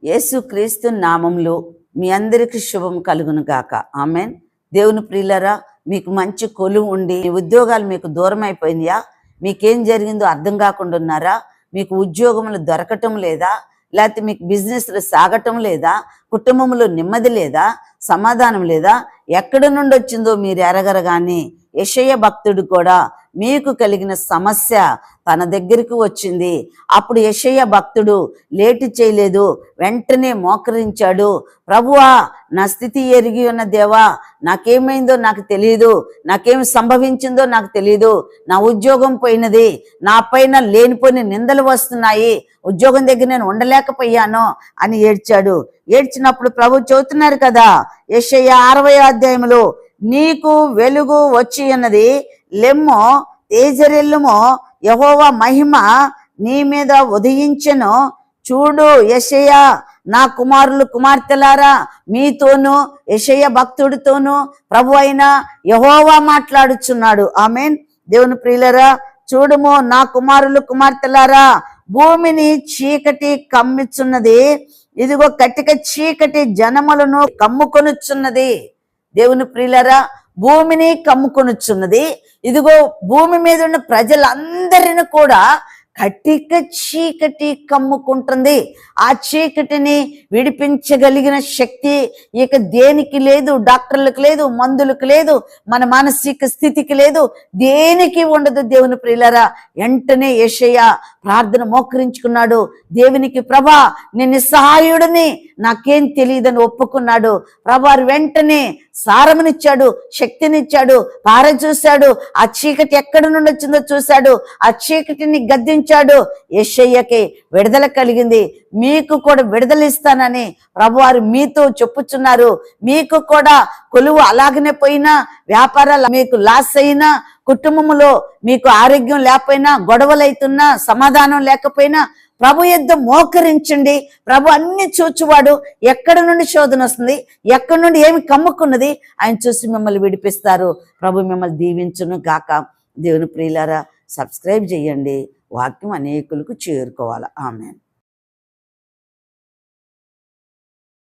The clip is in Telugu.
యేసుక్రీస్తు నామములో మీ అందరికీ శుభం కలుగును గాక. ఆమెన్. దేవుని ప్రియులరా, మీకు మంచి కొలువు ఉండి మీ ఉద్యోగాలు మీకు దూరం అయిపోయినాయా? మీకేం జరిగిందో అర్థం కాకుండా ఉన్నారా? మీకు ఉద్యోగములు దొరకటం లేదా? లేకపోతే మీకు బిజినెస్లు సాగటం లేదా? కుటుంబంలో నెమ్మది లేదా? సమాధానం లేదా? ఎక్కడి నుండి వచ్చిందో మీరు ఎరగరు. కానీ యెషయా భక్తుడు కూడా మీకు కలిగిన సమస్య తన దగ్గరికి వచ్చింది. అప్పుడు యెషయా భక్తుడు లేటు చేయలేదు, వెంటనే మోకరించాడు. ప్రభువా, నా స్థితి ఎరిగి ఉన్న దేవా, నాకేమైందో నాకు తెలియదు, నాకేమి సంభవించిందో నాకు తెలియదు, నా ఉద్యోగం పోయినది, నా పైన లేనిపోయిన నిందలు వస్తున్నాయి, ఉద్యోగం దగ్గర నేను ఉండలేకపోయాను అని ఏడ్చాడు. ఏడ్చినప్పుడు ప్రభు చెబుతున్నారు కదా, యెషయా 60వ అధ్యాయంలో, నీకు వెలుగు వచ్చి ఉన్నది, లెమ్మో తేజరెల్లుమో, యెహోవా మహిమ నీ మీద ఉదయించెను. చూడు యెషయా, నా కుమారులు కుమార్తెలారా, మీతోనూ యెషయా భక్తుడితోనూ ప్రభు అయిన యెహోవా మాట్లాడుచున్నాడు. ఆమేన్. దేవుని ప్రియులరా, చూడుము నా కుమారులు కుమార్తెలారా, భూమిని చీకటి కమ్మిచున్నది, ఇదిగో కటిక చీకటి జనములను కమ్ముకొనుచున్నది. దేవుని ప్రియులరా, భూమిని కమ్ముకొనుచున్నది. ఇదిగో భూమి మీద ఉన్న ప్రజలందరిని కూడా కటిక చీకటి కమ్ముకుంటుంది. ఆ చీకటిని విడిపించగలిగిన శక్తి ఇక దేనికి లేదు. డాక్టర్లకు లేదు, మందులకు లేదు, మన మానసిక స్థితికి లేదు, దేనికి ఉండదు. దేవుని ప్రియులరా, వెంటనే యెషయా ప్రార్థన మోకరించుకున్నాడు. దేవునికి, ప్రభా నేను నిస్సహాయుడిని, నాకేం తెలియదని ఒప్పుకున్నాడు. ప్రభా వెంటనే సారమునిచ్చాడు, శక్తినిచ్చాడు, పార చూశాడు, ఆ చీకటి ఎక్కడి నుండి వచ్చిందో చూశాడు, ఆ చీకటిని గద్దించాడు. యెషయాకి విడుదల కలిగింది. మీకు కూడా విడుదల ఇస్తానని ప్రభువారు మీతో చెప్పుచున్నారు. మీకు కూడా కొలువు అలాగనే పోయినా, వ్యాపారాలు మీకు లాస్ అయినా, కుటుంబంలో మీకు ఆరోగ్యం లేకపోయినా, గొడవలు అవుతున్నా, సమాధానం లేకపోయినా ప్రభు యుద్ధ మోకరించండి. ప్రభు అన్ని చూచువాడు. ఎక్కడి నుండి శోధన వస్తుంది, ఎక్కడి నుండి ఏమి కమ్ముకున్నది ఆయన చూసి మిమ్మల్ని విడిపిస్తారు. ప్రభు మిమ్మల్ని దీవించును గాక. దేవుని ప్రియులారా, సబ్స్క్రైబ్ చేయండి. వాక్యం అనేకులకు చేరుకోవాలి. ఆమేన్.